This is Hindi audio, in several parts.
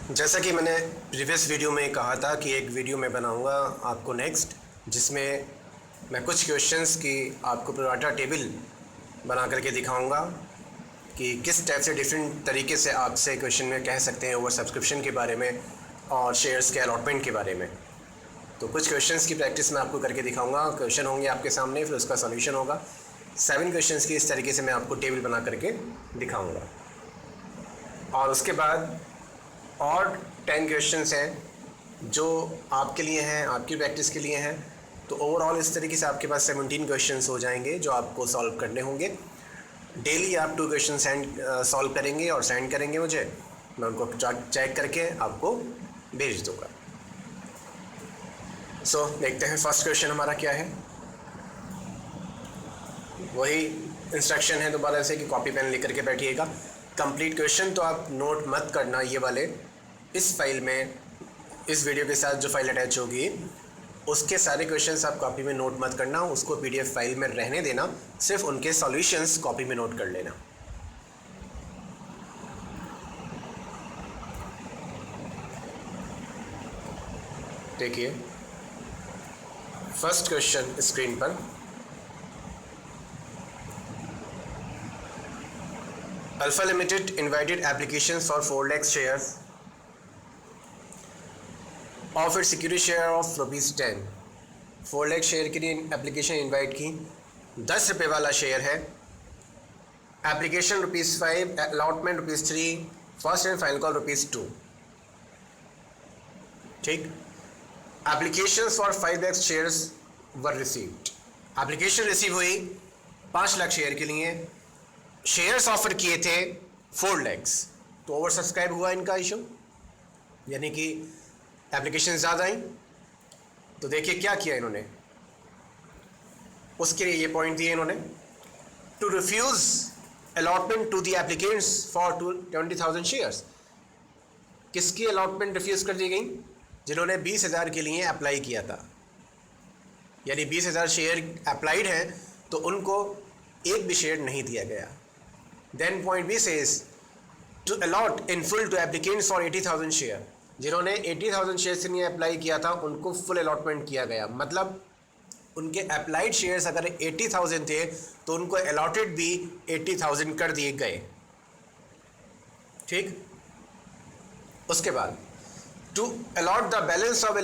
जैसा कि मैंने प्रीवियस वीडियो में कहा था कि एक वीडियो मैं बनाऊंगा आपको नेक्स्ट, जिसमें मैं कुछ क्वेश्चंस की आपको प्रोराटा टेबल बना करके दिखाऊंगा कि किस टाइप से डिफरेंट तरीके से आपसे क्वेश्चन में कह सकते हैं ओवर सब्सक्रिप्शन के बारे में और शेयर्स के अलॉटमेंट के बारे में। तो कुछ क्वेश्चंस की प्रैक्टिस मैं आपको करके दिखाऊंगा। क्वेश्चन होंगे आपके सामने, फिर उसका सॉल्यूशन होगा। 7 क्वेश्चंस की इस तरीके से मैं आपको टेबल बना करके दिखाऊंगा और उसके बाद और 10 क्वेश्चंस हैं जो आपके लिए हैं, आपकी प्रैक्टिस के लिए हैं। तो ओवरऑल इस तरीके से आपके पास 17 क्वेश्चंस हो जाएंगे जो आपको सॉल्व करने होंगे। डेली आप 2 क्वेश्चन सॉल्व करेंगे और सेंड करेंगे मुझे, मैं उनको चेक करके आपको भेज दूँगा। सो देखते हैं फर्स्ट क्वेश्चन हमारा क्या है। वही इंस्ट्रक्शन है दोबारा से कि कॉपी पेन लेकर के बैठिएगा। कंप्लीट क्वेश्चन तो आप नोट मत करना, ये वाले इस फाइल में, इस वीडियो के साथ जो फाइल अटैच होगी उसके सारे क्वेश्चंस आप कॉपी में नोट मत करना, उसको पीडीएफ फाइल में रहने देना, सिर्फ उनके सॉल्यूशंस कॉपी में नोट कर लेना। देखिए फर्स्ट क्वेश्चन स्क्रीन पर, Alpha Limited invited applications for 4 lakh shares of its security share of ₹10। 4 lakh share के लिए एप्लीकेशन इनवाइट की, 10 रुपये वाला शेयर है। Application ₹5, allotment ₹3, first and final call ₹2। ठीक। Application for 5 lakh shares were received. Application receive हुई 5 लाख शेयर के लिए, शेयर्स ऑफर किए थे 4 लाख। तो ओवर सब्सक्राइब हुआ इनका इशू, यानी कि एप्लीकेशन ज़्यादा आई। तो देखिए क्या किया इन्होंने, उसके लिए ये पॉइंट दिए इन्होंने। To refuse allotment to the applicants for 20,000 shares. किसकी अलॉटमेंट रिफ्यूज़ कर दी गई? जिन्होंने 20,000 के लिए अप्लाई किया था, यानी 20,000 शेयर अप्लाइड हैं तो उनको एक भी शेयर नहीं दिया गया। Then point B says to allot in full to applicants for 80,000 share. जिन्होंने 80,000 शेयर से नहीं अप्लाई किया था उनको फुल अलॉटमेंट किया गया, मतलब उनके अप्लाइड शेयर्स अगर 80,000 थे तो उनको अलॉटेड भी 80,000 कर दिए गए। ठीक। उसके बाद to allot the balance of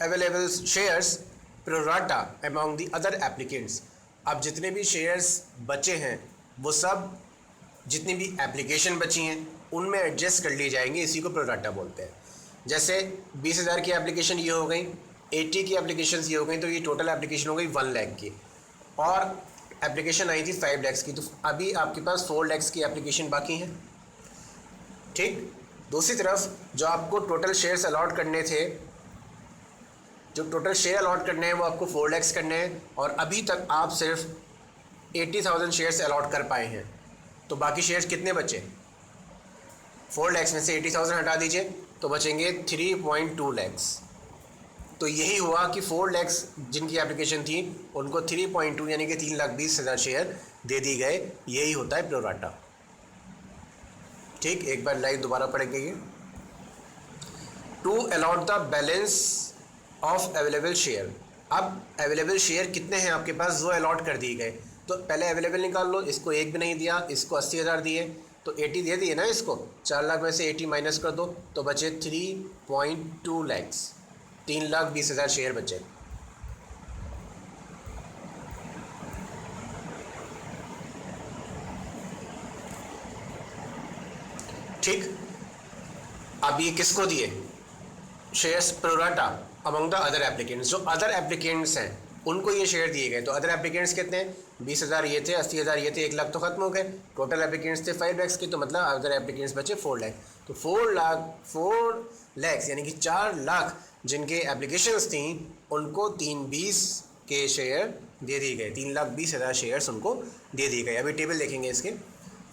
available shares pro rata among the other applicants. अब जितने भी शेयर्स बचे हैं वो सब, जितनी भी एप्लीकेशन बची हैं उनमें एडजस्ट कर ली जाएंगी, इसी को प्रोराटा बोलते हैं। जैसे 20,000 की एप्लीकेशन ये हो गई, 80 की एप्लीकेशन ये हो गई, तो ये टोटल एप्लीकेशन हो गई 1 लाख की, और एप्लीकेशन आई थी 5 लाख की। तो अभी आपके पास 4 लाख की एप्लीकेशन बाकी हैं। ठीक। दूसरी तरफ जो आपको टोटल शेयर्स अलॉट करने थे, जो टोटल शेयर अलॉट करने हैं वो आपको 4 लाख करने हैं, और अभी तक आप सिर्फ 80,000 शेयर्स अलॉट कर पाए हैं। तो बाकी शेयर्स कितने बचे? 4 लाख में से 80,000 हटा दीजिए तो बचेंगे 3.2 लाख। तो यही हुआ कि 4 लाख जिनकी एप्लीकेशन थी उनको 3.2 यानी कि 3,20,000 शेयर दे दी गए। यही होता है प्रोराटा। ठीक। एक बार लाइन दोबारा पढ़ेंगे ये। To allot the balance of available share. अब अवेलेबल शेयर कितने हैं आपके पास, वो अलॉट कर दिए गए। तो पहले अवेलेबल निकाल लो, इसको 1 भी नहीं दिया, इसको 80,000 दिए तो 80 दे दिए ना, इसको 4 लाख में से 80 माइनस कर दो तो बचे 3.2 लाख। 3,20,000 शेयर बचे। ठीक। अब ये किसको दिए? Shares pro rata among the other applicants. जो अदर एप्लीकेंट्स हैं उनको ये शेयर दिए गए। तो अदर एप्लीकेंट्स कितने हैं? 20,000 ये थे, 80,000 ये थे, 1 लाख तो खत्म हो गए। टोटल एप्लीकेंट्स थे 5 लाख के, तो मतलब अदर एप्लीकेंट्स बचे 4 लाख। तो 4 लाख यानी कि 4 लाख जिनके एप्लीकेशंस थी उनको 320 के शेयर दे दिए गए। 3,20,000 शेयर्स उनको दे दिए गए। अभी टेबल देखेंगे इसके।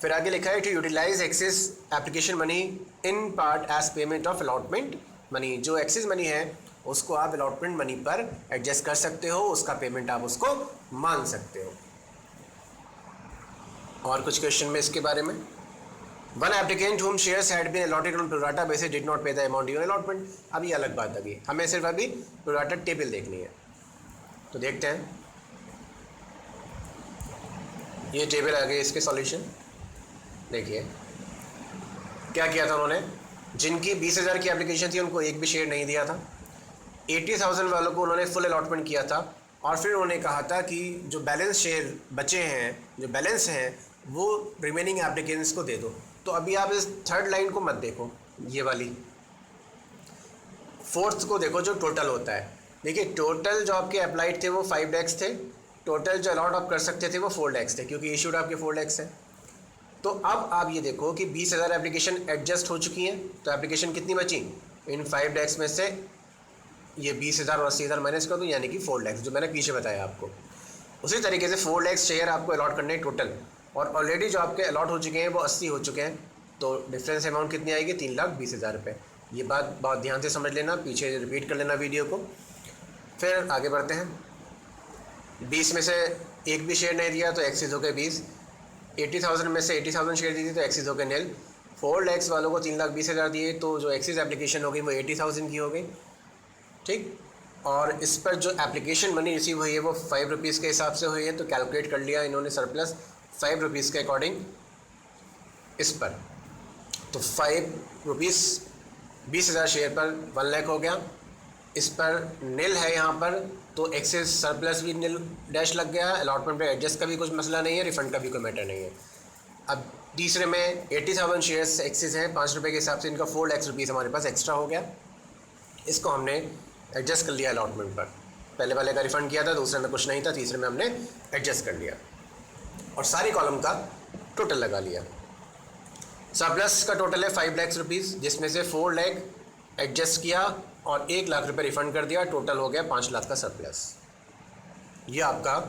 फिर आगे लिखा है to utilise excess application money in part as payment of allotment money. जो एक्सेस मनी है उसको आप अलॉटमेंट मनी पर एडजस्ट कर सकते हो, उसका पेमेंट आप उसको मान सकते हो। और कुछ क्वेश्चन में इसके बारे में one applicant whom shares had been allotted on pro rata basis did not pay the amount due on allotment। अब ये अलग बात आ गई, हमें सिर्फ अभी pro rata टेबल देखनी है। तो देखते हैं, ये टेबल आ गई, इसके सॉल्यूशन देखिए क्या किया था उन्होंने। जिनकी 20,000 की एप्लीकेशन थी उनको एक भी शेयर नहीं दिया था। 80,000 वालों को उन्होंने फुल अलॉटमेंट किया था और फिर उन्होंने कहा था कि जो बैलेंस शेयर बचे हैं, जो बैलेंस हैं, वो रिमेनिंग एप्लीकेंट्स को दे दो। तो अभी आप इस थर्ड लाइन को मत देखो, ये वाली फोर्थ को देखो जो टोटल होता है। देखिए टोटल जो आपके अप्लाइड थे वो 5 lakhs थे, टोटल जो अलॉट आप कर सकते थे वो 4 lakhs थे, क्योंकि इशूड आपके 4 lakhs है। तो अब आप ये देखो कि 20,000 एप्लीकेशन एडजस्ट हो चुकी हैं, तो एप्लीकेशन कितनी बची इन 5 lakhs में से, ये 20,000 और 80,000 माइनस कर दो, यानी कि 4 lakhs, जो मैंने पीछे बताया आपको। उसी तरीके से 4 lakhs शेयर आपको अलॉट करने हैं टोटल, और ऑलरेडी जो आपके अलॉट हो चुके हैं वो 80 हो चुके हैं। तो डिफरेंस अमाउंट कितनी आएगी, 3,20,000 रुपये। ये बात बहुत ध्यान से समझ लेना, पीछे रिपीट कर लेना वीडियो को। फिर आगे बढ़ते हैं। 20 में से एक भी शेयर नहीं दिया तो एक्सिस हो गए 20। 80,000 में से 80,000 शेयर दी थी तो एक्सिस हो गए नील। 4 lakhs वालों को 3,20,000 दिए, तो जो एक्सिस एप्लीकेशन हो गई वो 80,000 की हो गई, ठीक। और इस पर जो एप्लीकेशन मनी रिसीव हुई है वो 5 रुपीज़ के हिसाब से हुई है, तो कैलकुलेट कर लिया इन्होंने सरप्लस 5 रुपीज़ के अकॉर्डिंग इस पर। तो 5 रुपीज़ 20,000 शेयर पर 1 लाख हो गया। इस पर नील है यहाँ पर, तो एक्सेस सरप्लस भी नील डैश लग गया। अलॉटमेंट पे एडजस्ट का भी कुछ मसला नहीं है, रिफंड का भी कोई मैटर नहीं है। अब तीसरे में 80,000 शेयर्स एक्सेस हैं, 5 रुपये के हिसाब से इनका 4 लाख रुपीज़ हमारे पास एक्स्ट्रा हो गया। इसको हमने एडजस्ट कर लिया अलॉटमेंट पर। पहले वाले का रिफ़ंड किया था, दूसरे में कुछ नहीं था, तीसरे में हमने एडजस्ट कर लिया और सारी कॉलम का टोटल लगा लिया। सरप्लस का टोटल है 5 लाख रुपीज़, जिसमें से 4 लाख एडजस्ट किया और 1 लाख रुपये रिफ़ंड कर दिया, टोटल हो गया 5 लाख का सरप्लस। ये आपका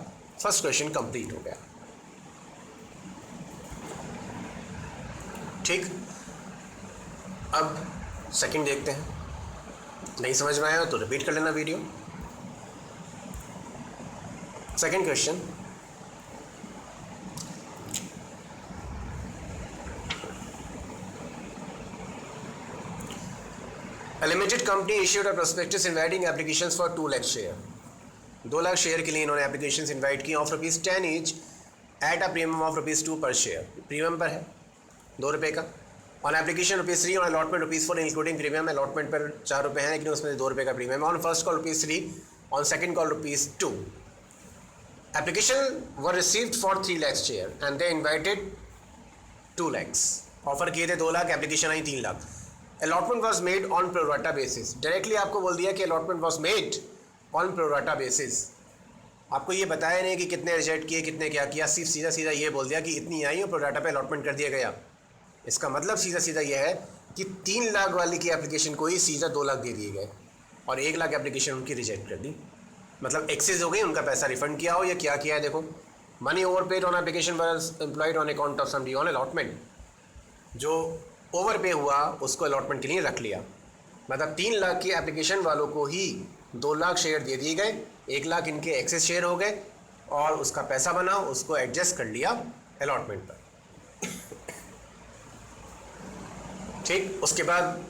फर्स्ट क्वेश्चन कंप्लीट हो गया, ठीक। अब सेकंड देखते हैं, नहीं समझ में आया तो रिपीट कर लेना video. Second question, A limited company issued a prospectus inviting applications for 2 lakh share। 2 lakh share के लिए इन्होंने एप्लीकेशंस इनवाइट की of ₹10 each eight a premium of ₹2 पर शेयर। प्रीमियम पर है ₹2 का। On application ₹3, on allotment ₹4 including premium. Allotment पर ₹4 है, लेकिन उसमें ₹2 का premium. On first call ₹3, on second call ₹2। Application were received for 3 lakh share and they invited 2 lakhs। Offer किए थे 2 lakh, application I 3 lakh. Allotment was made on pro rata basis. Directly आपको बोल दिया कि allotment was made on pro rata basis. आपको ये बताया नहीं कि कितने रिजेक्ट किए, कितने क्या किया, सिर्फ सीधा सीधा ये बोल दिया कि इतनी आई और प्रोराटा पे अलॉटमेंट कर दिया गया। इसका मतलब सीधा सीधा ये है कि 3 लाख वाली की एप्लीकेशन को ही सीधा 2 लाख दे दिए गए और 1 लाख एप्लीकेशन उनकी रिजेक्ट कर दी। मतलब एक्सेस हो गई, उनका पैसा रिफंड किया हो या क्या किया है। देखो, money over paid on application was employed on account of somebody on allotment. जो ओवर पे हुआ उसको अलॉटमेंट के लिए रख लिया। मतलब 3 लाख की एप्लीकेशन वालों को ही 2 लाख शेयर दे दिए गए, 1 लाख इनके एक्सेस शेयर हो गए और उसका पैसा बना, उसको एडजस्ट कर लिया अलॉटमेंट पर, ठीक। उसके बाद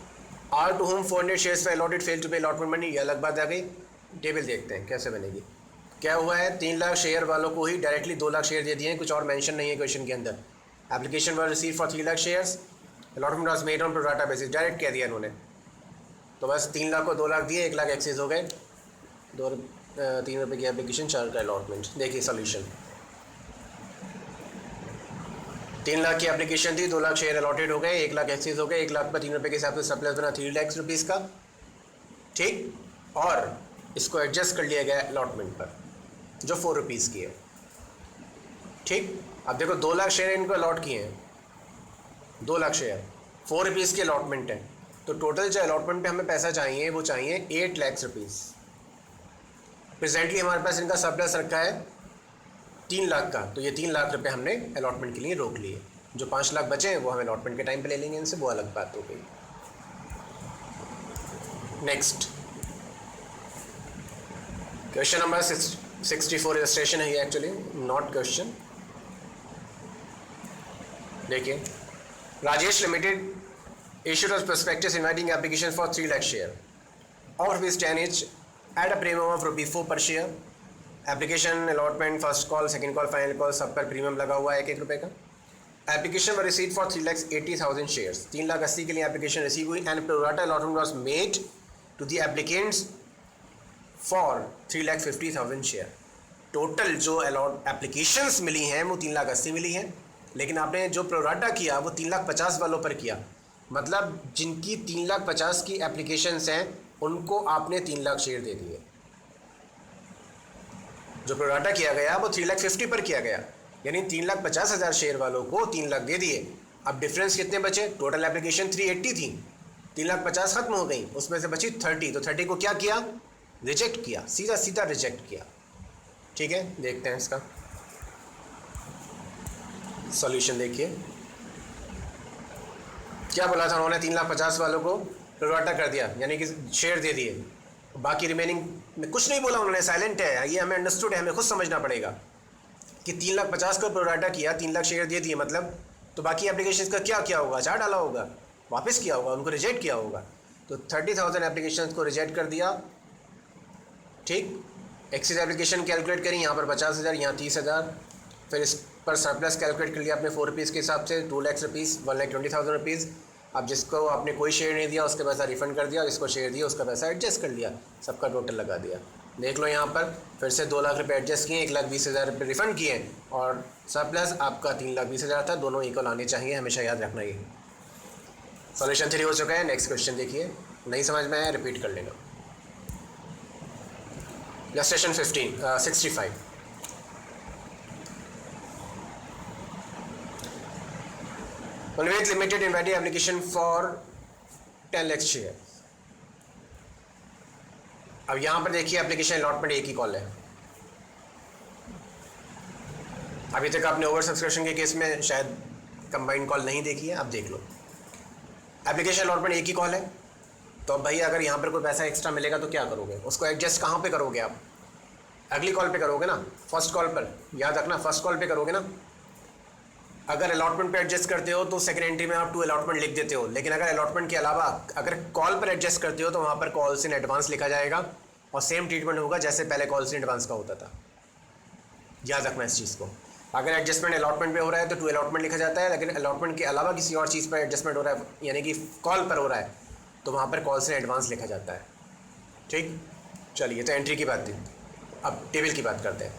R to whom 400 shares for allotted fail to pay allotment money, ये अलग बात आ गई। टेबल देखते हैं कैसे बनेगी। क्या हुआ है, 3 लाख शेयर वालों को ही डायरेक्टली 2 लाख शेयर दे दिए हैं, कुछ और मेंशन नहीं है क्वेश्चन के अंदर। Application were receive for 3 lakh shares, allotment was made on pro rata basis, direct कह दिया इन्होंने। तो बस 3 लाख को 2 लाख दिए, 1 लाख एक्सेस हो गए, 3 रुपये की एप्लीकेशन, 4 का अलॉटमेंट। देखिए सोल्यूशन, 3 लाख की एप्लीकेशन थी, 2 लाख शेयर अलॉटेड हो गए, 1 लाख एक्सेस हो गए, 1 लाख पर 3 रुपये के हिसाब से सरप्लस बना 3 लाख रुपीज़ का, ठीक। और इसको एडजस्ट कर लिया गया अलॉटमेंट पर जो 4 रुपीज़ की है, ठीक। अब देखो 2 लाख शेयर इनको अलॉट किए हैं, 2 लाख शेयर 4 रुपीज़ की अलॉटमेंट है, तो टोटल जो अलॉटमेंट पे हमें पैसा चाहिए वो चाहिए 8 लाख रुपीज़। प्रेजेंटली हमारे पास इनका सरप्लस रखा है 3 लाख का, तो ये 3 लाख रुपए हमने अलॉटमेंट के लिए रोक लिए। जो 5 लाख बचे हैं वो हम अलॉटमेंट के टाइम पे ले लेंगे इनसे, वो अलग बात हो गई। नेक्स्ट क्वेश्चन नंबर 64 इलस्ट्रेशन है ये, एक्चुअली नॉट क्वेश्चन। देखिए Rajesh Limited issued a prospectus inviting application for 3 lakh share of rupees 10 each at a premium of rupees 4 per share. Application allotment first call second call final call सब पर प्रीमियम लगा हुआ है 1-1 रुपये का. Application were receive for 3,80,000 shares. 3,80,000 के लिए एप्लीकेशन रिसीव हुई and pro rata allotment was made to the applicants for 3,50,000 share. Total जो अलॉट एप्लीकेशंस मिली हैं वो 3,80,000 मिली हैं, लेकिन आपने जो प्रोराटा किया वो 3,50,000 वालों पर किया. मतलब जिनकी 3,50,000 की एप्लीकेशंस हैं उनको आपने 3 लाख शेयर दे दिए. जो प्रोराटा किया गया वो 3,50,000 पर किया गया, यानी 3,50,000 शेयर वालों को 3 लाख दे दिए. अब डिफरेंस कितने बचे? टोटल एप्लीकेशन 380 थी, 3,50,000 खत्म हो गई, उसमें से बची 30. तो 30 को क्या किया? रिजेक्ट किया, सीधा सीधा रिजेक्ट किया. ठीक है, देखते हैं इसका सॉल्यूशन. देखिए क्या बोला था उन्होंने, 3,50,000 वालों को प्रोराटा कर दिया, यानी कि शेयर दे दिए. बाकी रिमेनिंग में कुछ नहीं बोला उन्होंने, साइलेंट है. ये हमें अंडरस्टूड है, हमें खुद समझना पड़ेगा कि 3,50,000 को प्रोराटा किया, 3 लाख शेयर दे दिए, मतलब तो बाकी एप्लीकेशन का क्या किया होगा? चार डाला होगा, वापस किया होगा, उनको रिजेक्ट किया होगा. तो 30,000 एप्लीकेशन को रिजेक्ट कर दिया. ठीक, एक्सिस एप्लीकेशन कैलकुलेट करी, यहाँ पर 50,000, यहाँ 30,000. फिर इस पर सरप्लस कैलकुलेट कर लिया अपने 4 रुपीज़ के हिसाब से, 2 लाख रुपीज़, 1,20,000 रुपीज़. अब जिसको आपने कोई शेयर नहीं दिया उसका पैसा रिफ़ंड कर दिया, जिसको शेयर दिया उसका पैसा एडजस्ट कर लिया, सबका टोटल लगा दिया. देख लो यहाँ पर फिर से 2 लाख रुपये एडजस्ट किए, 1,20,000 रुपये रिफ़ंड किए और सरप्लस आपका 3,20,000 था. दोनों इक्वल आने चाहिए, हमेशा याद रखना. ये सॉल्यूशन 3 हो चुका है. नेक्स्ट क्वेश्चन देखिए, नहीं समझ में आया रिपीट कर लेना. Illustration 65. Conveyance Limited invited application for 10 lakh share. अब यहां पर देखिए एप्लीकेशन अलॉटमेंट एक ही कॉल है. अभी तक आपने ओवर सब्सक्रिप्शन के केस में शायद कंबाइंड कॉल नहीं देखी है, अब देख लो. एप्लीकेशन अलॉटमेंट एक ही कॉल है. तो अब भाई अगर यहाँ पर कोई पैसा एक्स्ट्रा मिलेगा तो क्या करोगे? उसको एडजस्ट कहाँ पे करोगे आप? अगली कॉल पे करोगे ना, फर्स्ट कॉल पर. याद रखना, फर्स्ट कॉल पे करोगे ना. अगर अलॉटमेंट पे एडजस्ट करते हो तो सेकंड एंट्री में आप 2 अलॉटमेंट लिख देते हो, लेकिन अगर अलॉटमेंट के अलावा अगर कॉल पर एडजस्ट करते हो तो वहाँ पर कॉल्स इन एडवांस लिखा जाएगा और सेम ट्रीटमेंट होगा जैसे पहले कॉल्स इन एडवांस का होता था. याद रखना इस चीज़ को. अगर एडजस्टमेंट अलॉटमेंट पे हो रहा है तो 2 अलॉटमेंट लिखा जाता है, लेकिन अलॉटमेंट के अलावा किसी और चीज़ पर एडजस्टमेंट हो रहा है, यानी कि कॉल पर हो रहा है, तो वहाँ पर कॉल्स इन एडवांस लिखा जाता है. ठीक, चलिए तो एंट्री की बात थी. अब टेबल की बात करते हैं.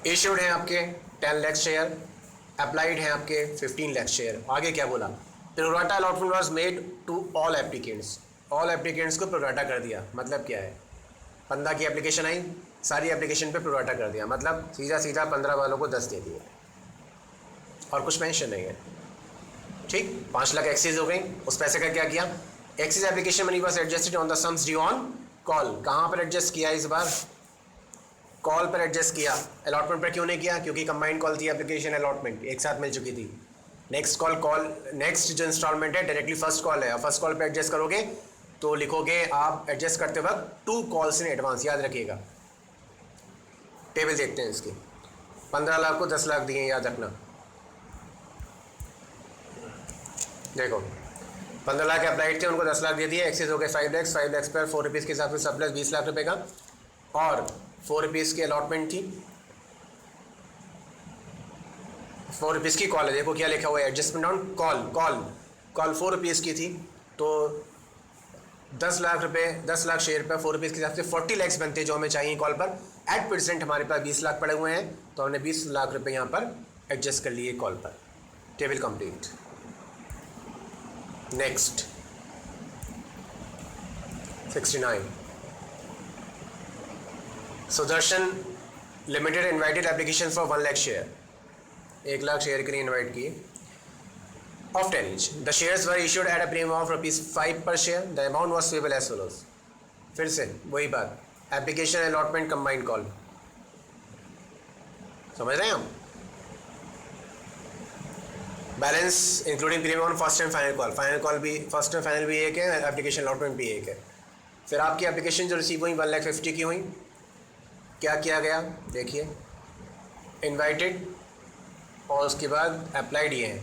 इश्यूड है आपके 10 लाख शेयर, अप्लाइड हैं आपके 15 लाख शेयर. आगे क्या बोला? Pro rata allotment was made to all applicants. All applicants को प्रोराटा कर दिया. मतलब क्या है? 15 की एप्लीकेशन आई, सारी एप्लीकेशन पे प्रोराटा कर दिया, मतलब सीधा सीधा 15 वालों को 10 दे दिए और कुछ मेंशन नहीं है. ठीक, 5 लाख एक्सेस हो गई. उस पैसे का क्या किया? Excess application money was adjusted on the sums due on call. कहाँ पर एडजस्ट किया इस बार? कॉल पर एडजस्ट किया. अलॉटमेंट पर क्यों नहीं किया? क्योंकि कंबाइंड कॉल थी, एप्लीकेशन अलॉटमेंट एक साथ मिल चुकी थी. नेक्स्ट नेक्स्ट जो इंस्टॉलमेंट है डायरेक्टली फर्स्ट कॉल है, और फर्स्ट कॉल पे एडजस्ट करोगे तो लिखोगे आप एडजस्ट करते वक्त 2 कॉल्स इन एडवांस. याद रखिएगा. टेबल देखते हैं इसकी. 15 लाख को 10 लाख दिए, याद रखना. देखो 15 लाख अप्लाइड थे, उनको 10 लाख दे दिए. एक्सेस हो गए 5 लाख. 5 लाख पर 4 रुपीज़ के हिसाब से सरप्लस 20 लाख रुपये का, और 4 रुपीज़ की अलॉटमेंट थी. 4 रुपीज़ की कॉल है. देखो क्या लिखा हुआ है, एडजस्टमेंट ऑन कॉल 4 रुपीज़ की थी. तो 10 लाख रुपए, 10 लाख शेयर पर 4 रुपीज़ के हिसाब से 40 लाख बनते जो हमें चाहिए कॉल पर. एट परसेंट हमारे पास 20 लाख पड़े हुए हैं, तो हमने 20 लाख रुपए यहाँ पर एडजस्ट कर लिए कॉल पर. Table complete. Next 69. Sudarshan limited invited application for 1 lakh share. 1 lakh share के लिए इन्वाइट किए of 10 each. The shares were issued at a premium of ₹5 per share. The amount was payable as follows. फिर से वही बात, एप्लीकेशन अलॉटमेंट कंबाइंड कॉल. समझ रहे हैं हम? Balance including premium on first and final call. Final call भी, फर्स्ट एंड फाइनल भी एक है, एप्लीकेशन अलॉटमेंट भी एक है. फिर आपकी एप्लीकेशन जो रिसीव हुई 1,50,000 की हुई. क्या किया गया देखिए, इन्वाइटेड और उसके बाद अप्लाइड ये हैं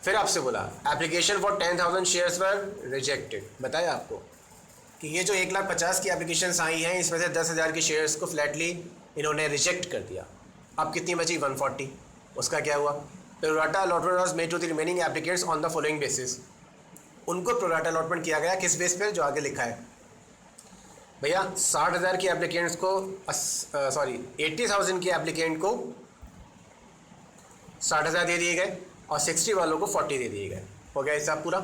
फिर आपसे बोला application for 10,000 shares were rejected, बताया आपको कि ये जो 1,50,000 की एप्लीकेशंस आई हैं इसमें से 10,000 के शेयर्स को फ्लैटली इन्होंने रिजेक्ट कर दिया। अब कितनी बची? 140। उसका क्या हुआ? Pro rata allotment was made to the remaining applicants on the following basis. उनको प्रोराटा अलॉटमेंट किया गया किस बेस पर? जो आगे लिखा है भैया, 60,000 के एप्लीकेंट्स को 80,000 के एप्लीकेंट को 60,000 दे दिए गए और 60 वालों को 40 दे दिए गए। हो गया हिसाब पूरा।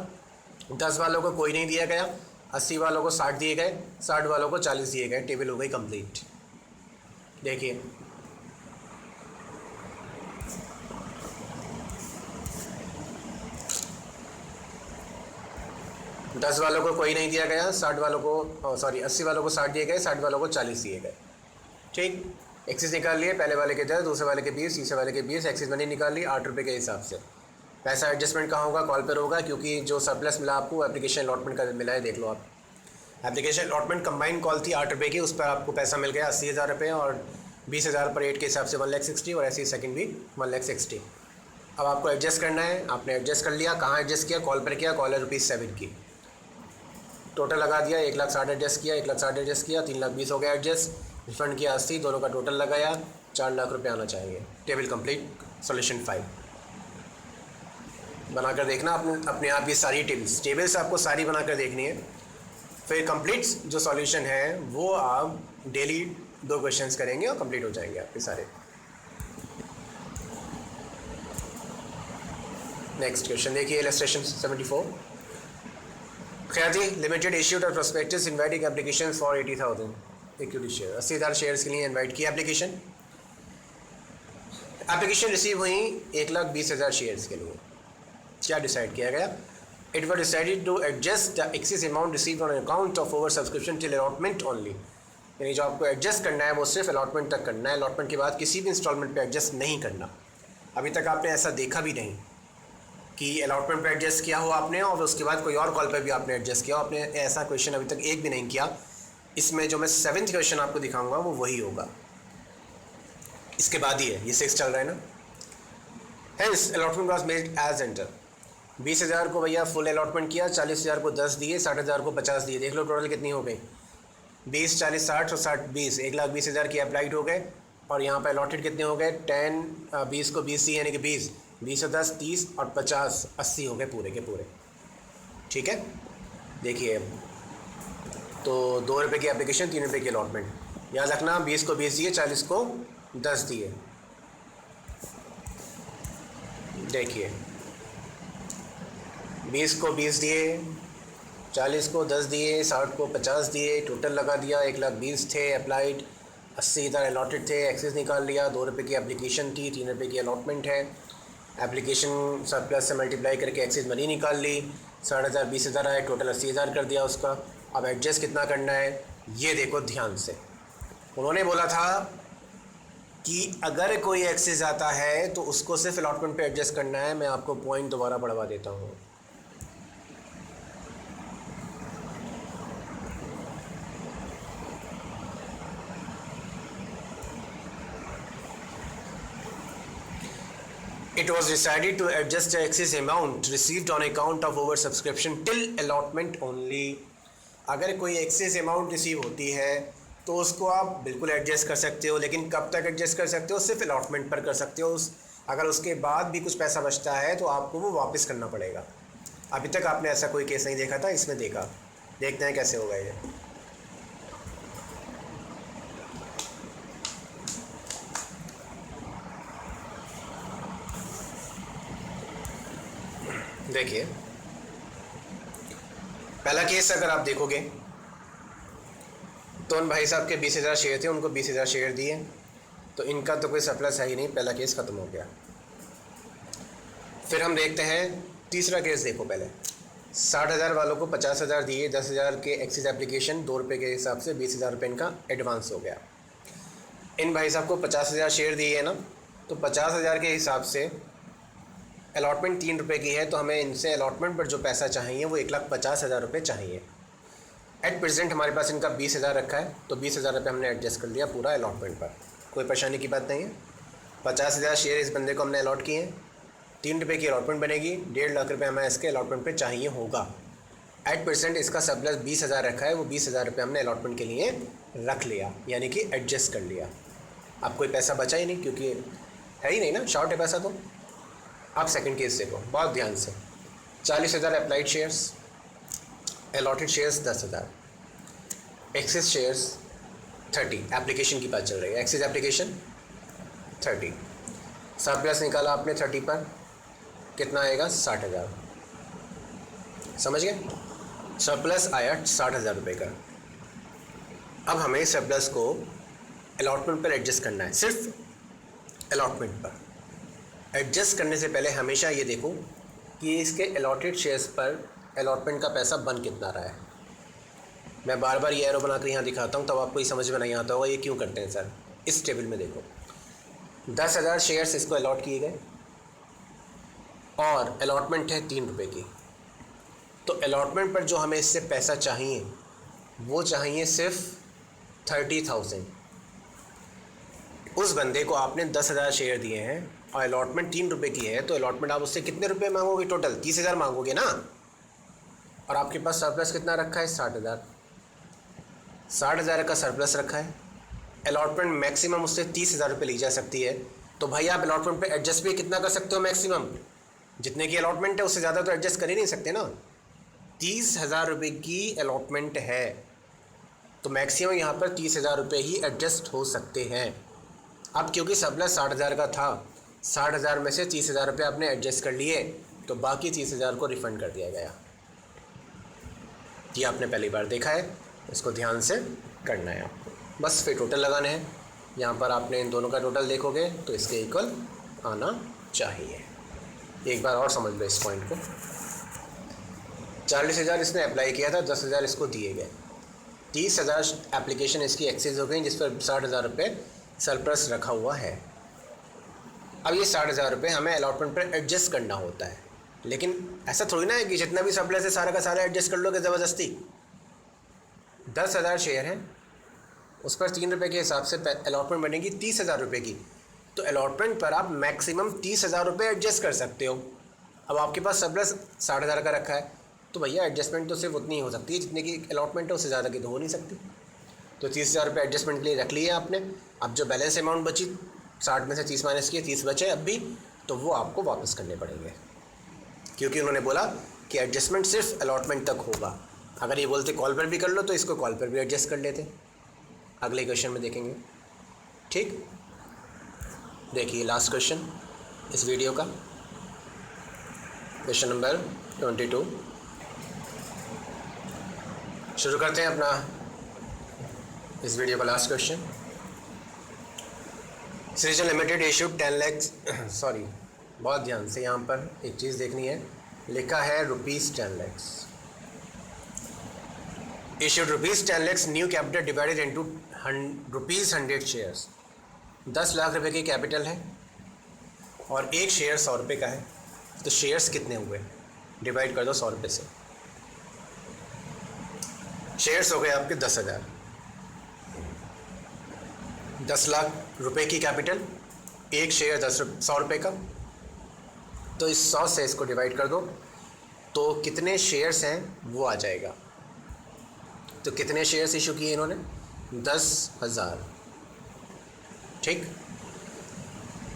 10 वालों को कोई नहीं दिया गया, 80 वालों को 60 दिए गए, 60 वालों को 40 दिए गए। टेबल हो गई कंप्लीट। देखिए 10 वालों को कोई नहीं दिया गया, 60 वालों को 80 वालों को 60 दिए गए, 60 वालों को 40 दिए गए। ठीक, एक्सिस निकाल लिए, पहले वाले के 10, दूसरे वाले के 20, तीसरे वाले के 20। एक्सिस मनी निकाल ली 8 रुपये के हिसाब से। पैसा एडजस्टमेंट कहाँ होगा? कॉल पर होगा, क्योंकि जो सरप्लस मिला आपको एप्लीकेशन अलॉटमेंट का मिला है। देख लो आप, एप्लीकेशन अलॉटमेंट कंबाइंड कॉल थी 8 रुपये की, उस पर आपको पैसा मिल गया 80,000 रुपये और 20,000 पर 8 के हिसाब से 1,60,000 और ऐसे ही सेकंड भी 1,60,000। अब आपको एडजस्ट करना है, आपने एडजस्ट कर लिया। कहाँ एडजस्ट किया? कॉल पर किया। कॉल है ₹7 की, टोटल लगा दिया। 1,60,000 एडजस्ट किया, 1,60,000 एडजस्ट किया, 3,20,000 हो गया एडजस्ट। रिफंड किया 80, दोनों का टोटल लगाया, 4 लाख रुपये आना चाहिए। Table complete. सॉल्यूशन 5 बनाकर देखना अपने आप। ये सारी टेबल्स आपको सारी बनाकर देखनी है। फिर कंप्लीट जो सॉल्यूशन है वो आप डेली 2 क्वेश्चंस करेंगे और कंप्लीट हो जाएंगे आपके सारे। नेक्स्ट क्वेश्चन देखिए, इलस्ट्रेशन 74। ख्याति लिमिटेड इश्यूड और prospectus inviting application for 80,000 equity share. 80,000 shares के लिए इनवाइट किया एप्लीकेशन रिसीव हुई 1,20,000 शेयर्स के लिए। क्या डिसाइड किया गया? It was decided to adjust the excess amount receive on account of over subscription till allotment only. यानी जो आपको एडजस्ट करना है वो सिर्फ अलॉटमेंट तक करना है, अलॉटमेंट के बाद किसी भी इंस्टॉलमेंट पे एडजस्ट नहीं करना। अभी तक आपने ऐसा देखा भी नहीं कि अलॉटमेंट पे एडजस्ट किया हो आपने और उसके बाद कोई और कॉल पे भी आपने एडजस्ट किया हो। आपने ऐसा क्वेश्चन अभी तक एक भी नहीं किया। इसमें जो मैं 7th क्वेश्चन आपको दिखाऊंगा वो वही होगा, इसके बाद ही है। ये 6 चल रहा है ना। Hence allotment was made as under. 20,000 को भैया फुल अलॉटमेंट किया, 40,000 को 10 दिए, 60,000 को 50 दिए। देख लो टोटल कितनी हो गई? 20, 40, 60 और 60 20, 1,20,000 की अप्लाइड हो गए। और यहाँ पे अलॉटेड कितने हो गए? 20 को 20 दिए यानी कि 20 और 10 30 और 50 80 हो गए पूरे के पूरे। ठीक है, देखिए तो 2 रुपये की एप्लीकेशन, 3 रुपये की अलॉटमेंट। याद रखना 20 को 20 दिए, 40 को 10 दिए। देखिए 20 को 20 दिए, 40 को 10 दिए, 60 को 50 दिए, टोटल लगा दिया 1,20,000 थे अप्लाइड, 80,000 अलॉटेड थे। एक्सेस निकाल लिया, 2 रुपये की एप्लीकेशन थी, 3 रुपये की अलॉटमेंट है। एप्लीकेशन सरप्लस से मल्टीप्लाई करके एक्सेस मनी निकाल ली, 60,000 20,000 आए, टोटल 80,000 कर दिया उसका। अब एडजस्ट कितना करना है ये देखो ध्यान से। उन्होंने बोला था कि अगर कोई एक्सेस आता है तो उसको सिर्फ अलॉटमेंट पे एडजस्ट करना है। मैं आपको पॉइंट दोबारा बढ़वा देता हूँ। It was decided to adjust the excess amount received on account of oversubscription till allotment only। अगर कोई एक्सेस अमाउंट रिसीव होती है तो उसको आप बिल्कुल एडजस्ट कर सकते हो, लेकिन कब तक एडजस्ट कर सकते हो? सिर्फ अलॉटमेंट पर कर सकते हो। अगर उसके बाद भी कुछ पैसा बचता है तो आपको वो वापस करना पड़ेगा। अभी तक आपने ऐसा कोई केस नहीं देखा था, इसमें देखा। देखते हैं कैसे होगा ये। देखिए पहला केस अगर आप देखोगे तो उन भाई साहब के 20,000 शेयर थे, उनको 20,000 शेयर दिए, तो इनका तो कोई सरप्लस है ही नहीं। पहला केस ख़त्म हो गया। फिर हम देखते हैं तीसरा केस। देखो पहले 60,000 वालों को 50,000 दिए, 10,000 के एक्सिस एप्लीकेशन, 2 रुपये के हिसाब से 20,000 रुपये इनका एडवांस हो गया। इन भाई साहब को 50,000 शेयर दिए है ना, तो 50,000 के हिसाब से अलॉटमेंट 3 रुपये की है, तो हमें इनसे अलॉटमेंट पर जो पैसा चाहिए वो 1,50,000 रुपये चाहिए। एट प्रेजेंट हमारे पास इनका 20,000 रखा है, तो 20,000 रुपये हमने एडजस्ट कर दिया पूरा अलॉटमेंट पर। कोई परेशानी की बात नहीं है। 50,000 शेयर इस बंदे को हमने अलॉट किए हैं, ₹3 की अलॉटमेंट बनेगी, 1.5 लाख रुपये हमें इसके अलॉटमेंट पे चाहिए होगा। एट परसेंट इसका सरप्लस 20,000 रखा है, वो 20,000 रुपये हमने अलॉटमेंट के लिए रख लिया, यानी कि एडजस्ट कर लिया। अब कोई पैसा बचा ही नहीं क्योंकि है ही नहीं ना, शॉर्ट है पैसा। तो आप सेकंड केस देखो बहुत ध्यान से। 40,000 applied shares, allotted shares 10,000, excess shares 30, application की बात चल रही है, एक्सेस एप्लीकेशन 30, सरप्लस निकाला आपने 30 पर, कितना आएगा 60,000, समझ गए? सरप्लस आया 60,000 रुपये का। अब हमें सरप्लस को अलॉटमेंट पर एडजस्ट करना है, सिर्फ अलॉटमेंट पर। एडजस्ट करने से पहले हमेशा ये देखो कि इसके अलॉटेड शेयर्स पर अलॉटमेंट का पैसा बन कितना रहा है। मैं बार बार ये एरो बनाकर यहाँ दिखाता हूँ, तब आपको ये समझ में नहीं आता होगा ये क्यों करते हैं सर। इस टेबल में देखो 10,000 शेयर्स इसको अलॉट किए गए और अलॉटमेंट है ₹3 की। तो अलॉटमेंट पर जो हमें इससे पैसा चाहिए वो चाहिए सिर्फ 30,000। उस बंदे को आपने 10,000 शेयर दिए हैं और अलॉटमेंट ₹3 की है, तो अलॉटमेंट आप उससे कितने रुपए मांगोगे? टोटल 30,000 मांगोगे ना। और आपके पास सरप्लस कितना रखा है? 60,000। 60,000 का सरप्लस रखा है। अलॉटमेंट मैक्सिमम उससे 30,000 रुपये ली जा सकती है। तो भाई आप अलॉटमेंट पे एडजस्ट भी कितना कर सकते हो? मैक्सिमम जितने की अलॉटमेंट है उससे ज़्यादा तो एडजस्ट कर ही नहीं सकते ना। 30,000 रुपये की अलॉटमेंट है तो मैक्सिमम यहाँ पर 30,000 रुपये ही एडजस्ट हो सकते हैं। अब क्योंकि सरप्लस 60,000 का था, 60,000 में से 30,000 रुपये आपने एडजस्ट कर लिए, तो बाकी 30,000 को रिफ़ंड कर दिया गया। ये आपने पहली बार देखा है, इसको ध्यान से करना है आपको। बस फिर टोटल लगाने हैं। यहाँ पर आपने इन दोनों का टोटल देखोगे तो इसके इक्वल आना चाहिए। एक बार और समझ लो इस पॉइंट को। 40,000 इसने अप्लाई किया था, 10,000 इसको दिए गए, 30,000 एप्लीकेशन इसकी एक्सेस हो गई जिस पर 60,000 रुपये सरप्लस रखा हुआ है। अब ये 60,000 रुपये हमें अलॉटमेंट पर एडजस्ट करना होता है, लेकिन ऐसा थोड़ी ना है कि जितना भी सरप्लस है सारा का सारा एडजस्ट कर लोगे ज़बरदस्ती। 10,000 शेयर हैं, उस पर ₹3 के हिसाब से अलॉटमेंट बनेगी 30,000 रुपये की। तो अलॉटमेंट पर आप मैक्सिमम 30,000 रुपये एडजस्ट कर सकते हो। अब आपके पास सरप्लस 60,000 का रखा है, तो भैया एडजस्टमेंट तो सिर्फ उतनी ही हो सकती है जितने की अलॉटमेंट है, उससे ज़्यादा की तो हो नहीं सकती। तो 30,000 रुपये एडजस्टमेंट के लिए रख लिए आपने। अब जो बैलेंस अमाउंट बची, 60 में से 30 माइनस किए, 30 बचे अब भी, तो वो आपको वापस करने पड़ेंगे, क्योंकि उन्होंने बोला कि एडजस्टमेंट सिर्फ अलॉटमेंट तक होगा। अगर ये बोलते कॉल पर भी कर लो तो इसको कॉल पर भी एडजस्ट कर लेते। अगले क्वेश्चन में देखेंगे, ठीक। देखिए लास्ट क्वेश्चन इस वीडियो का, क्वेश्चन नंबर 22। शुरू करते हैं अपना इस वीडियो का लास्ट क्वेश्चन। सृजन लिमिटेड इशूड 10 लाख, सॉरी बहुत ध्यान से यहाँ पर एक चीज़ देखनी है, लिखा है ₹10 lakhs। Issued ₹10 lakhs new capital divided into ₹100 shares. 10 lakh रुपए की कैपिटल है और एक शेयर 100 रुपये का है, तो शेयर्स कितने हुए? डिवाइड कर दो 100 रुपये से। शेयर्स हो गए आपके 10,000। 10 लाख रुपए की कैपिटल, एक शेयर 100 रुपये का, तो इस 100 से इसको डिवाइड कर दो तो कितने शेयर्स हैं वो आ जाएगा। तो कितने शेयर्स इशू किए इन्होंने? 10,000, ठीक।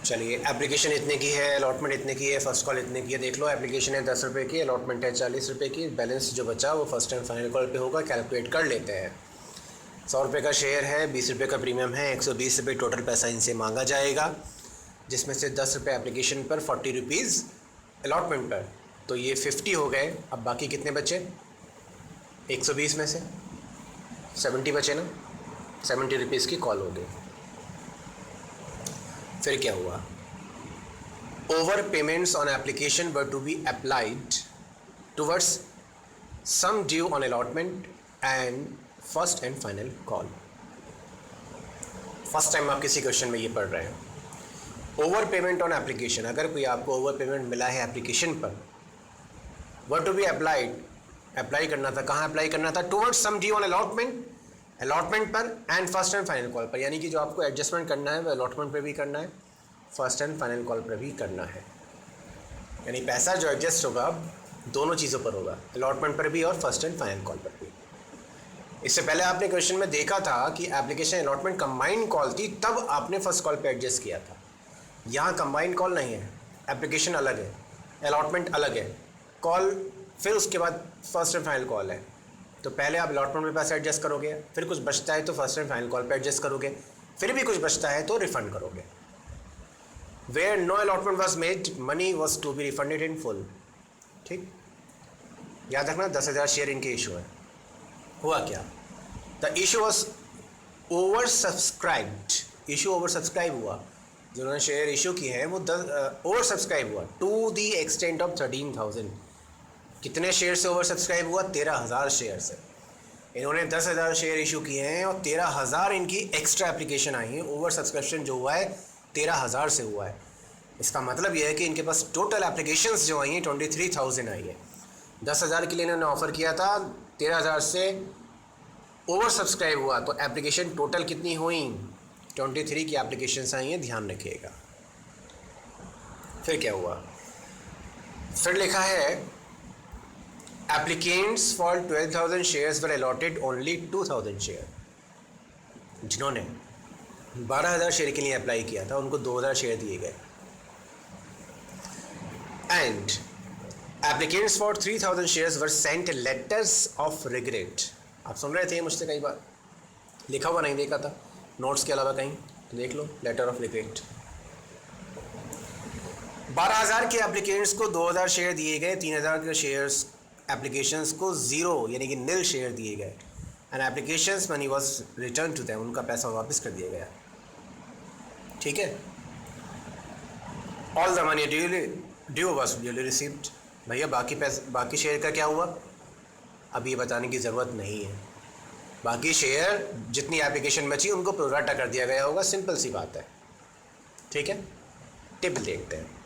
चलिए एप्लीकेशन इतने की है, अलॉटमेंट इतने की है, फर्स्ट कॉल इतने की है, देख लो। एप्लीकेशन है 10 रुपये की, अलॉटमेंट है 40 रुपये की, बैलेंस जो बचा वो फर्स्ट एंड फाइनल कॉल पे होगा, कैलकुलेट कर लेते हैं। 100 रुपये का शेयर है, 20 रुपये का प्रीमियम है, 120 रुपये टोटल पैसा इनसे मांगा जाएगा, जिसमें से 10 रुपये एप्लीकेशन पर, 40 रुपीज़ अलॉटमेंट पर, तो ये 50 हो गए। अब बाकी कितने बचे? 120 में से 70 बचे ना, 70 रुपीज़ की कॉल हो गई। फिर क्या हुआ? Over payments on application were to be applied towards sum due on allotment and first and final call. First time आप किसी क्वेश्चन में ये पढ़ रहे हैं। ओवर पेमेंट ऑन एप्लीकेशन, अगर कोई आपको ओवर पेमेंट मिला है एप्लीकेशन पर, were to be applied, apply करना था, कहाँ अप्लाई करना था? Towards sum due on allotment, allotment पर, and first and final call पर। यानी कि जो आपको एडजस्टमेंट करना है वो अलॉटमेंट पर भी करना है, फर्स्ट एंड फाइनल कॉल पर भी करना है। यानी पैसा जो एडजस्ट होगा दोनों चीज़ों पर होगा, अलॉटमेंट पर भी और फर्स्ट एंड फाइनल कॉल पर भी। इससे पहले आपने क्वेश्चन में देखा था कि एप्लीकेशन अलॉटमेंट कंबाइंड कॉल थी, तब आपने फर्स्ट कॉल पे एडजस्ट किया था। यहाँ कंबाइंड कॉल नहीं है, एप्लीकेशन अलग है, अलॉटमेंट अलग है, कॉल फिर उसके बाद फर्स्ट एंड फाइनल कॉल है। तो पहले आप अलॉटमेंट में पैसा एडजस्ट करोगे, फिर कुछ बचता है तो फर्स्ट एंड फाइनल कॉल पे एडजस्ट करोगे, फिर भी कुछ बचता है तो रिफंड करोगे। Where no allotment was made, money was to be refunded in full. ठीक, याद रखना 10,000 शेयर इनके इशू है। हुआ क्या, the issue was over subscribed, issue over subscribe हुआ, जिन्होंने शेयर इशू किए हैं वो ओवर सब्सक्राइब हुआ टू दी एक्सटेंट ऑफ 13,000। कितने शेयर से ओवर सब्सक्राइब हुआ? 13,000 शेयर से। इन्होंने 10,000 शेयर इशू किए हैं और 13,000 इनकी एक्स्ट्रा एप्लीकेशन आई है। ओवर सब्सक्रिप्शन जो हुआ है 13,000 से हुआ है। इसका मतलब यह है कि इनके पास टोटल एप्लीकेशंस जो आई हैं 23,000 आई है। 10,000 के लिए इन्होंने ऑफ़र किया था, 13,000 से ओवर सब्सक्राइब हुआ तो एप्लीकेशन टोटल कितनी हुई? 23 की एप्लीकेशंस आई हैं, ध्यान रखिएगा। फिर क्या हुआ? फिर लिखा है applicants for 12,000 shares were allotted only 2,000 share. जिन्होंने 12,000 शेयर के लिए अप्लाई किया था उनको 2,000 शेयर दिए गए। And applicants for 3,000 shares were sent letters of regret. आप सुन रहे थे मुझसे कई बार, लिखा हुआ नहीं देखा था नोट्स के अलावा कहीं, तो देख लो, लेटर ऑफ रिग्रेट। 12,000 के एप्लीकेंट्स को 2,000 शेयर दिए गए, 3,000 के शेयर्स एप्लीकेशंस को 0 यानी कि नील शेयर दिए गए। And applications money was return to them, उनका पैसा वापस कर दिया गया। ठीक है, all the money due was duly received. भैया बाकी शेयर का क्या हुआ? अब ये बताने की ज़रूरत नहीं है। बाकी शेयर जितनी एप्लीकेशन बची उनको प्रोराटा कर दिया गया होगा, सिंपल सी बात है। ठीक है, टिप देखते हैं।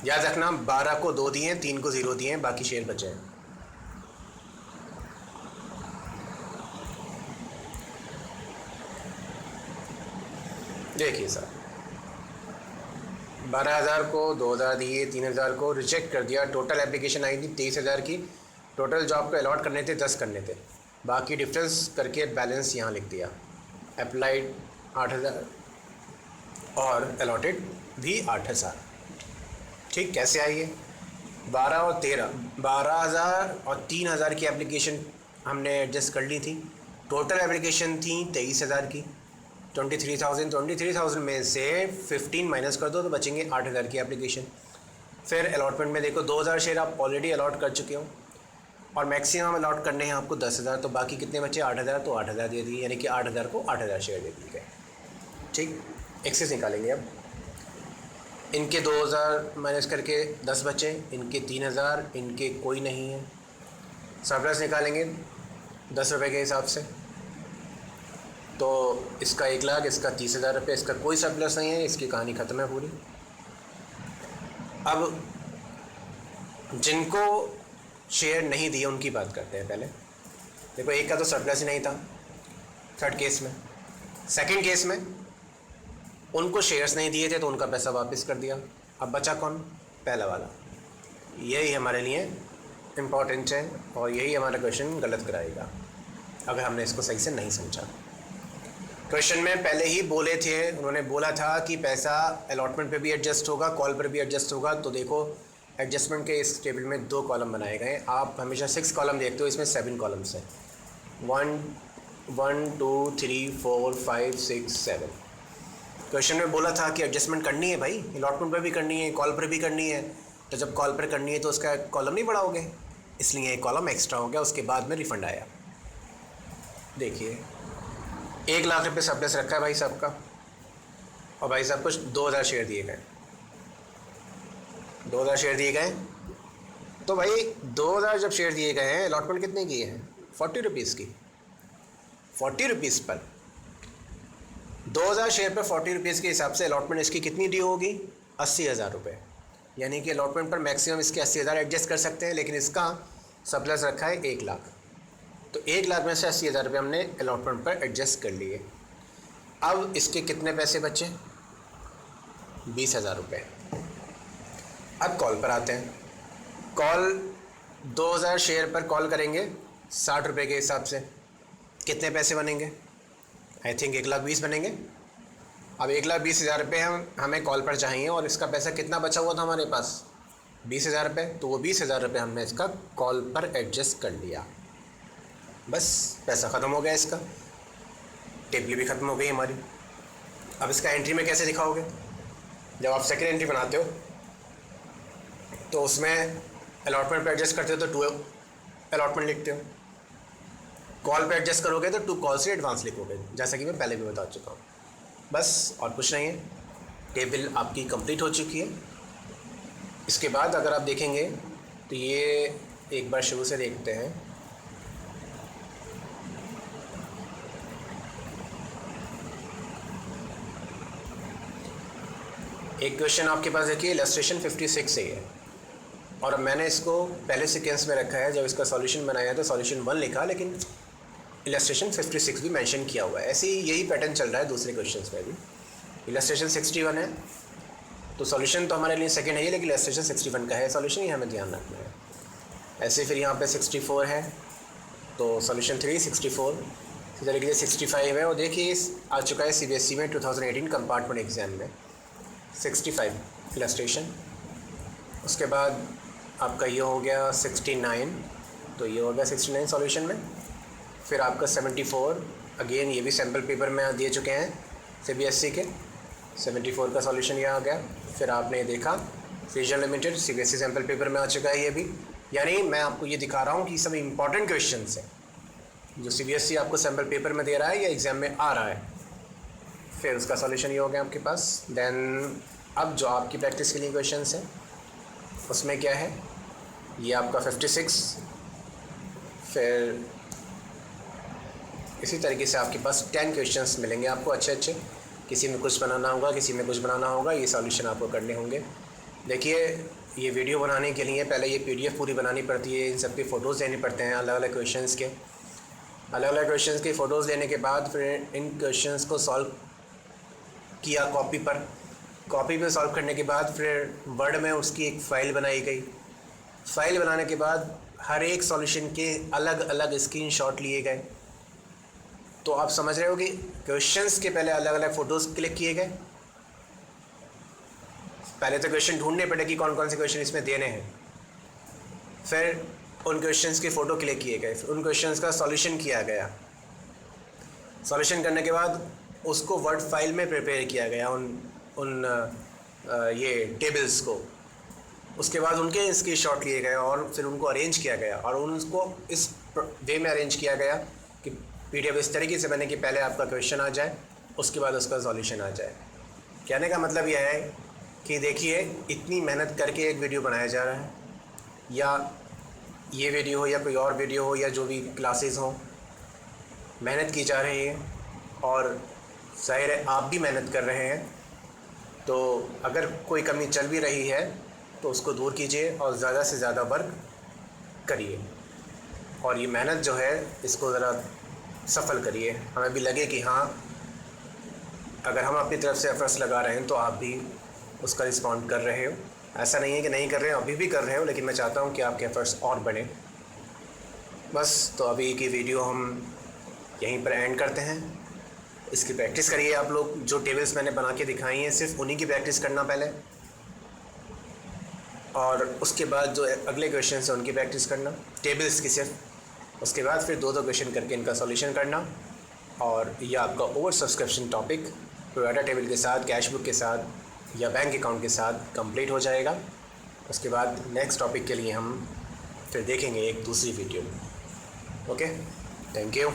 याद रखना 12 को 2 दिए, 3 को 0 दिए, बाकी शेयर बचे हैं। देखिए सर, 12,000 को 2,000 दिए, 3,000 को रिजेक्ट कर दिया। टोटल एप्लीकेशन आई थी 23,000 की। टोटल जॉब को अलॉट करने थे 10 करने थे, बाकी डिफरेंस करके बैलेंस यहाँ लिख दिया। अप्लाइड 8,000 और अलॉटेड भी 8,000। ठीक, कैसे आई है? 12 और 13, 12,000 और 3,000 की एप्लीकेशन हमने एडजस्ट कर ली थी। टोटल एप्लीकेशन थी 23,000 की। 23,000 में से 15 माइनस कर दो तो बचेंगे 8,000 की एप्लीकेशन। फिर अलॉटमेंट में देखो 2,000 शेयर आप ऑलरेडी अलॉट कर चुके हो और मैक्सिमम अलॉट करने हैं आपको 10,000, तो बाकी कितने बचे? 8,000, तो 8,000 दे दिए, यानी कि 8,000 को 8,000 शेयर दे दिए गए। ठीक, एक्सेस निकालेंगे अब। इनके 2,000 माइनस करके 10 बचे, इनके 3,000, इनके कोई नहीं है। सरप्लस निकालेंगे 10 रुपये के हिसाब से, तो इसका 1 लाख, इसका 30,000 रुपये, इसका कोई सरप्लस नहीं है। इसकी कहानी ख़त्म है पूरी। अब जिनको शेयर नहीं दिए उनकी बात करते हैं पहले। देखो, एक का तो सरप्लस ही नहीं था थर्ड केस में। सेकंड केस में उनको शेयर्स नहीं दिए थे तो उनका पैसा वापस कर दिया। अब बचा कौन? पहला वाला। यही हमारे लिए इम्पॉर्टेंट है और यही हमारा क्वेश्चन गलत कराएगा अगर हमने इसको सही से नहीं समझा। क्वेश्चन में पहले ही बोले थे, उन्होंने बोला था कि पैसा अलॉटमेंट पे भी एडजस्ट होगा, कॉल पर भी एडजस्ट होगा। तो देखो, एडजस्टमेंट के इस टेबल में 2 कॉलम बनाए गए। आप हमेशा 6 कॉलम देखते हो, इसमें 7 कॉलम्स हैं। 1 2 3 4 5 6 7। क्वेश्चन में बोला था कि एडजस्टमेंट करनी है भाई, अलॉटमेंट पर भी करनी है, कॉल पर भी करनी है। तो जब कॉल पर करनी है तो उसका कॉलम नहीं बढ़ाओगे, इसलिए एक कॉलम एक्स्ट्रा हो गया। उसके बाद में रिफंड आया। देखिए, 1 लाख रुपये सरप्लस रखा है भाई साहब का, और भाई साहब को 2,000 शेयर दिए गए। 2,000 शेयर दिए गए, तो भाई 2,000 जब शेयर दिए गए हैं, अलॉटमेंट कितने की है? 40 रुपीज़ की। 40 रुपीज़ पर 2,000 शेयर पर 40 रुपीज़ के हिसाब से अलॉटमेंट इसकी कितनी ड्यू होगी? 80,000 रुपये। यानी कि अलॉटमेंट पर मैक्सिमम इसके 80,000 एडजस्ट कर सकते हैं, लेकिन इसका सरप्लस रखा है 1 लाख। तो 1 लाख में से 80,000 रुपये हमने अलॉटमेंट पर एडजस्ट कर लिए। अब इसके कितने पैसे बचे? 20,000 रुपये। अब कॉल पर आते हैं। कॉल 2000 शेयर पर कॉल करेंगे 60 रुपये के हिसाब से। कितने पैसे बनेंगे? आई थिंक 1,20,000 बनेंगे। अब 1,20,000 रुपये हमें कॉल पर चाहिए और इसका पैसा कितना बचा हुआ था हमारे पास? 20,000 रुपये। तो वो 20,000 रुपये हमने इसका कॉल पर एडजस्ट कर लिया। बस पैसा ख़त्म हो गया इसका, टेबल भी ख़त्म हो गई हमारी। अब इसका एंट्री में कैसे दिखाओगे? जब आप सेकेंड एंट्री बनाते हो तो उसमें अलॉटमेंट पे एडजस्ट करते हो तो 2 अलॉटमेंट लिखते हो। कॉल पे एडजस्ट करोगे तो 2 कॉल से एडवांस लिखोगे, जैसा कि मैं पहले भी बता चुका हूँ। बस और कुछ नहीं है। टेबल आपकी कंप्लीट हो चुकी है। इसके बाद अगर आप देखेंगे तो ये एक बार शुरू से देखते हैं। एक क्वेश्चन आपके पास देखिए, इलस्ट्रेशन 56 से है और मैंने इसको पहले सीक्वेंस में रखा है। जब इसका सॉल्यूशन बनाया तो सॉल्यूशन 1 लिखा, लेकिन इलस्ट्रेशन 56 भी मेंशन किया हुआ है। ऐसे ही यही पैटर्न चल रहा है दूसरे क्वेश्चंस में भी। इलस्ट्रेशन 61 है तो सॉल्यूशन तो हमारे लिए सेकंड है ही, लेकिन इलस्ट्रेशन 61 का है सॉल्यूशन, ये हमें ध्यान रखना है। ऐसे फिर यहाँ पे 64 है तो सॉल्यूशन 3 64। इसी तरीके से 65 है और देखिए आ चुका है CBSE में 2018 कंपार्टमेंट एग्ज़ाम में 65 इलस्ट्रेशन। उसके बाद आपका ये हो गया 69, तो ये हो गया 69 सॉल्यूशन में। फिर आपका 74, अगेन ये भी सैम्पल पेपर में दे चुके हैं CBSE के। 74 का सॉल्यूशन ये आ गया। फिर आपने देखा fusion limited CBSE sample paper में आ चुका है ये भी। यानी मैं आपको ये दिखा रहा हूँ कि सब इंपॉर्टेंट क्वेश्चंस हैं जो CBSE आपको सैम्पल पेपर में दे रहा है या एग्ज़ाम में आ रहा है। फिर उसका सॉल्यूशन ये हो गया आपके पास। देन अब जो आपकी प्रैक्टिस के लिए क्वेश्चंस हैं उसमें क्या है, ये आपका 56। फिर इसी तरीके से आपके पास 10 क्वेश्चंस मिलेंगे आपको अच्छे अच्छे। किसी में कुछ बनाना होगा, किसी में कुछ बनाना होगा, ये सॉल्यूशन आपको करने होंगे। देखिए ये वीडियो बनाने के लिए पहले ये PDF पूरी बनानी पड़ती है, इन सब के फ़ोटोज़ लेने पड़ते हैं अलग अलग क्वेश्चंस के। अलग अलग क्वेश्चंस के फ़ोटोज़ लेने के बाद फिर इन क्वेश्चंस को सॉल्व किया कॉपी पे सॉल्व करने के बाद फिर वर्ड में उसकी एक फ़ाइल बनाई गई। फ़ाइल बनाने के बाद हर एक सॉल्यूशन के अलग अलग स्क्रीनशॉट लिए गए। तो आप समझ रहे हो कि क्वेश्चंस के पहले अलग अलग फ़ोटोज़ क्लिक किए गए। पहले तो क्वेश्चन ढूंढने पड़े कि कौन कौन से क्वेश्चन इसमें देने हैं। फिर उन क्वेश्चंस के फ़ोटो क्लिक किए गए, फिर उन क्वेश्चंस का सॉल्यूशन किया गया। सॉल्यूशन करने के बाद उसको वर्ड फाइल में प्रिपेयर किया गया उन ये टेबल्स को। उसके बाद उनके इसके शॉट लिए गए और फिर उनको अरेंज किया गया और उनको इस वे में अरेंज किया गया कि PDF इस तरीके से बने कि पहले आपका क्वेश्चन आ जाए, उसके बाद उसका सॉल्यूशन आ जाए। कहने का मतलब यह है कि देखिए इतनी मेहनत करके एक वीडियो बनाया जा रहा है, या ये वीडियो हो या कोई और वीडियो हो या जो भी क्लासेस हों, मेहनत की जा रही है और ज़ाहिर है आप भी मेहनत कर रहे हैं। तो अगर कोई कमी चल भी रही है तो उसको दूर कीजिए और ज़्यादा से ज़्यादा वर्क करिए और ये मेहनत जो है इसको ज़रा सफल करिए। हमें भी लगे कि हाँ, अगर हम अपनी तरफ से एफर्ट्स लगा रहे हैं तो आप भी उसका रिस्पॉन्ड कर रहे हो। ऐसा नहीं है कि नहीं कर रहे हो, अभी भी कर रहे हो, लेकिन मैं चाहता हूँ कि आपके एफर्ट्स और बढ़ें। बस तो अभी की वीडियो हम यहीं पर एंड करते हैं। इसकी प्रैक्टिस करिए आप लोग। जो टेबल्स मैंने बना के दिखाई हैं सिर्फ उन्हीं की प्रैक्टिस करना पहले, और उसके बाद जो अगले क्वेश्चन हैं उनकी प्रैक्टिस करना, टेबल्स की सिर्फ। उसके बाद फिर 2-2 क्वेश्चन करके इनका सॉल्यूशन करना और यह आपका over subscription topic provider table के साथ, कैश बुक के साथ या बैंक अकाउंट के साथ कंप्लीट हो जाएगा। उसके बाद नेक्स्ट टॉपिक के लिए हम फिर देखेंगे एक दूसरी वीडियो में। Okay, thank you.